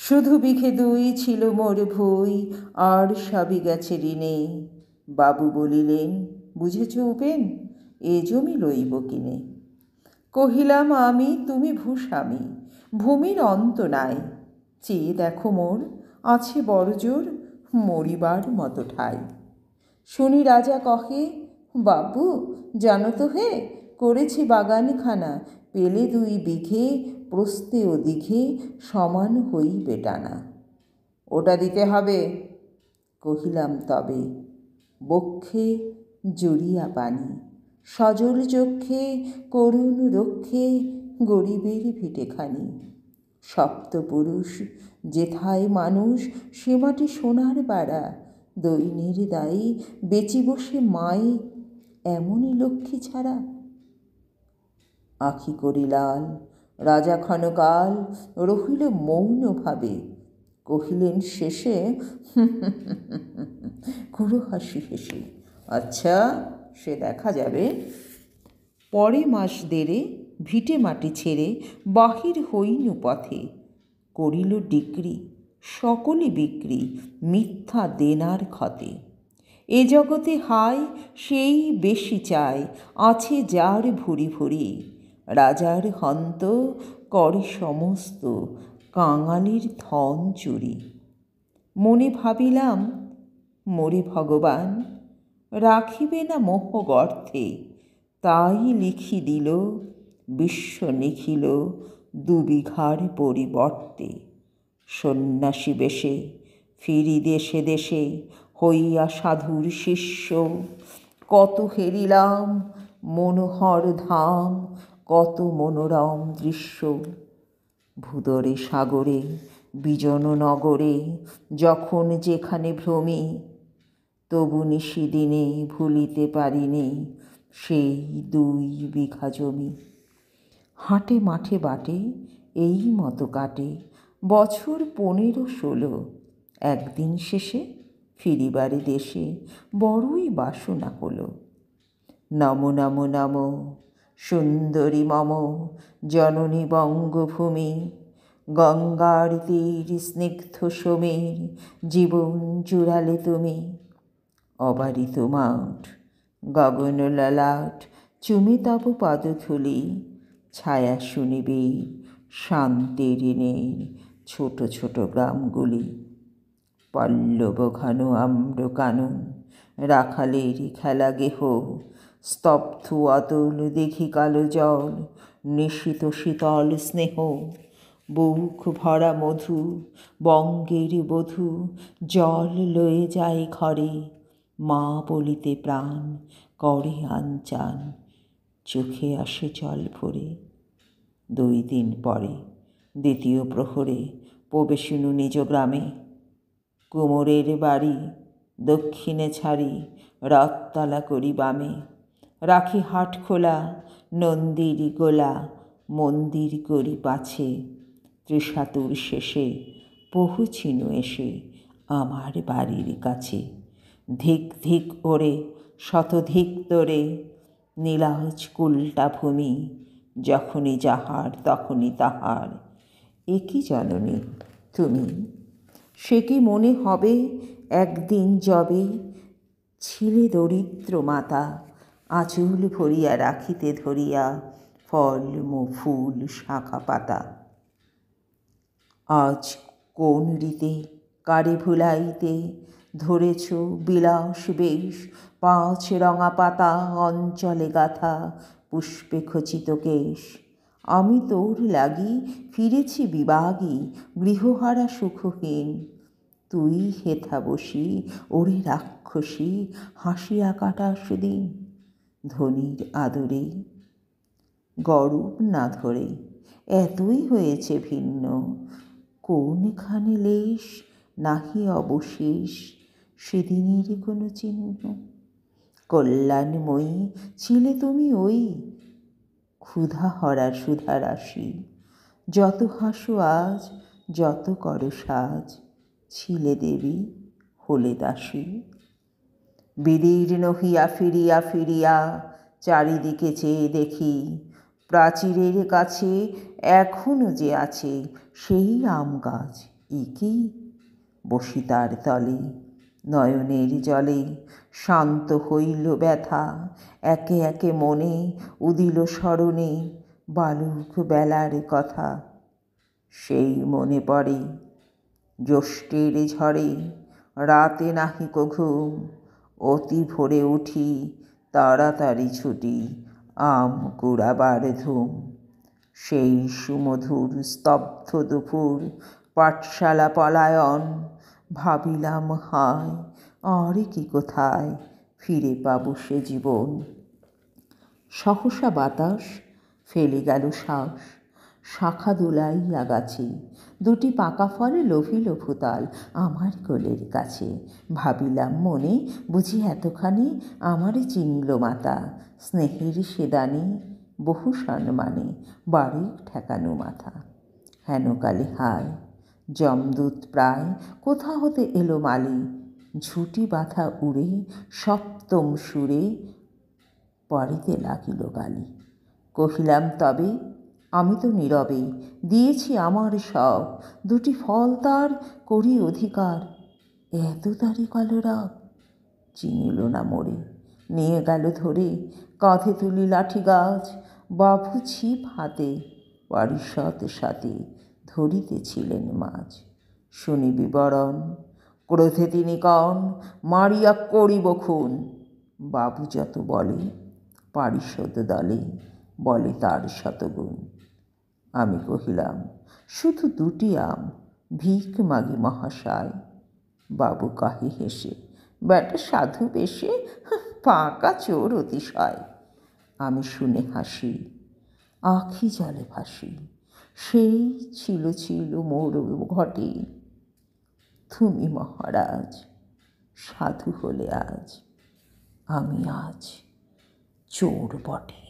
শুধু বিঘে দুই ছিল মোর ভুই, আর সবই গেছে ঋণে। বাবু বলিলেন, বুঝেছ উপেন, এ জমি লইব কিনে। কহিলাম আমি, তুমি ভূস্বামী, ভূমির অন্ত নাই। চেয়ে দেখো মোর, আছে বড়জোর, মরিবার মতো ঠাই। শুনি রাজা কহে, বাবু জানো তো হে, করেছি বাগানখানা, পেলে দুই বিঘে, প্রস্থে ও দিঘে সমান হইবে টানা। ওটা দিতে হবে। কহিলাম তবে, বক্ষে জড়িয়া পানি, সজল চক্ষে করুণ রক্ষে, গরিবের ভিটেখানি। সপ্তপুরুষ যেথায় মানুষ, সে মাটি সোনার বাড়া, দৈন্যের দায়ী বেচি বসে মায়ে, এমনই লক্ষ্মী ছাড়া। আঁখি করি লাল, রাজা ক্ষণকাল রহিল মৌন ভাবে। কহিলেন শেষে, খুড়ো হাসি হেসে, আচ্ছা সে দেখা যাবে। পরে মাস দেড়ে ভিটে মাটি ছেড়ে বাহির হইনু পথে। করিল ডিক্রি, সকলে বিক্রি, মিথ্যা দেনার ক্ষতে। এ জগতে হায় সেই বেশি চায়, আছে যার ভুরি ভুরি। রাজার হন্ত করে সমস্ত, কাঙালির ধন চুরি। মনে ভাবিলাম, মোরে ভগবান রাখিবে না মোহ গর্তে, তাই লিখি দিল বিশ্ব নিখিল দুবিঘার পরিবর্তে। সন্ন্যাসী বেশে ফিরি দেশে দেশে, হইয়া সাধুর শিষ্য। কত হেরিলাম মনোহর ধাম, কত মনোরম দৃশ্য। ভূদরে সাগরে বিজন নগরে, যখন যেখানে ভ্রমি, তবু নিশিদিনে ভুলিতে পারিনি সেই 2 বিঘা জমি। হাটে মাঠে বাটে এই মতো কাটে বছর 15-16। একদিন শেষে ফিরিবারে দেশে বড়ই বাসনা হলো। নমো নমো নমো সুন্দরী মম জননী বঙ্গভূমি, গঙ্গার তীর স্নিগ্ধ সমীর, জীবন জুড়ালে তুমি। অবারিত মাঠ, গগন ললাট, চুমে তব পদধূলি, ছায়া শুনিবীর শান্তির ঋণের ছোট ছোট গ্রামগুলি। পল্লব ঘন আম্র কানন, রাখালের খেলা গেহ, স্তব্ধ অতল দিঘি কালো জল, নিশীত শীতল স্নেহ। বুক ভরা মধু, বঙ্গের বধূ, জল লয়ে যায় ঘরে, মা বলিতে প্রাণ করে আনচান, চোখে আসে জল ভরে। 2 দিন পরে দ্বিতীয় প্রহরে প্রবেশিনু নিজ গ্রামে। কুমোরের বাড়ি দক্ষিণে ছাড়ি, রথতলা করি বামে। রাখি হাট খোলা, নন্দীর গোলা, মন্দির করি পাছে। ত্রিশাতুর শেষে পহুছিনু এসে আমার বাড়ির কাছে। ধিক ধিক ওরে শতধিক তোরে, নীলাজ কুলটা ভূমি, যখনই যাহার তখনই তাহার। এ কি জননী তুমি? সে কি মনে হবে একদিন যবে ছিলে দরিদ্র মাতা, আঁচল ভরিয়া রাখিতে ধরিয়া ফল ফুল শাখা পাতা। আজ কোন রীতে কারে ভুলাইতে ধরেছ বিলাস বেশ, 5 রঙা পাতা অঞ্চলে গাথা, পুষ্পে খচিত কেশ। আমি তোর লাগি ফিরেছি বিবাগী, গৃহহারা সুখহীন। তুই হেথা বসি ওরে রাক্ষসী, হাসিয়া কাটাস দিন। ধনীর আদরে গরব না ধরে এতই হয়েছে ভিন্ন, কোনখানে লেশ নাহি অবশেষ সেদিনের কোনো চিহ্ন। কল্যাণময়ী ছিলে তুমি ওই, ক্ষুধা হরা সুধা রাশি। যত হাসো আজ, যত করো সাজ, ছিলে দেবী হলে দাসী। বিদীর্ণ হইয়া ফিরিয়া ফিরিয়া চারিদিকে চেয়ে দেখি, প্রাচীরের কাছে এখনো যে আছে সেই আম গাছ। কি বসি তার তলে, নয়নের জলে শান্ত হইল ব্যথা, একে একে মনে উদিল স্মরণে বালুক বেলার কথা। সেই মনে পড়ে জ্যৈষ্ঠের ঝড়ে রাতে নাহিক ঘুম, অতি ভোরে উঠি তাড়াতাড়ি ছুটি আম কুড়াবার ধুম। সেই সুমধুর স্তব্ধ দুপুর পাঠশালা পলায়ন, ভাবিলাম হায় আর কি কোথায় ফিরে পাবো সে জীবন। সহসা বাতাস ফেলে গেল শ্বাস, শাখা দোলাইয়া গাছে, দুটি পাকা ফল লোভিল ভূতাল আমার কোলের কাছে। ভাবিলাম মনে বুঝি এতখানি আমারে চিনল মাতা, স্নেহের সেদানি বহু সম্মানে বাড়ি ঠেকানো মাথা। হেনকালে হায় যমদূত প্রায় কোথা হতে এলো মালি, ঝুঁটি বাঁধা উড়ে সপ্তম সুরে পড়িতে লাগিল গালি। কহিলাম তবে আমি তো নীরবে দিয়েছি আমার সব, দুটি ফল তার করি অধিকার, এত তারি কলরব। চিনিল না মোরে, নিয়ে গেল ধরে কাঁধে তুলি লাঠি গাছ, বাবু ছিপ হাতে পারিষদ সাথে ধরিতেছিলেন মাছ। শুনি বিবরণ, ক্রোধে তিনি কন মারিয়া করিব খুন। বাবু যত বলে পারিষদ দলে বলে তার শতগুণ। আমি কহিলাম শুধু দুটি আম, ভিক মাগি মহাশয়। বাবু কাহে হেসে, ব্যাটা সাধু বেশে পাকা চোর অতিশয়। আমি শুনে হাসি, আখি জলে ভাসি, সেই ছিল ছিল মোর ঘটে। তুমি মহারাজ সাধু হলে আজ, আমি আজ চোর বটে।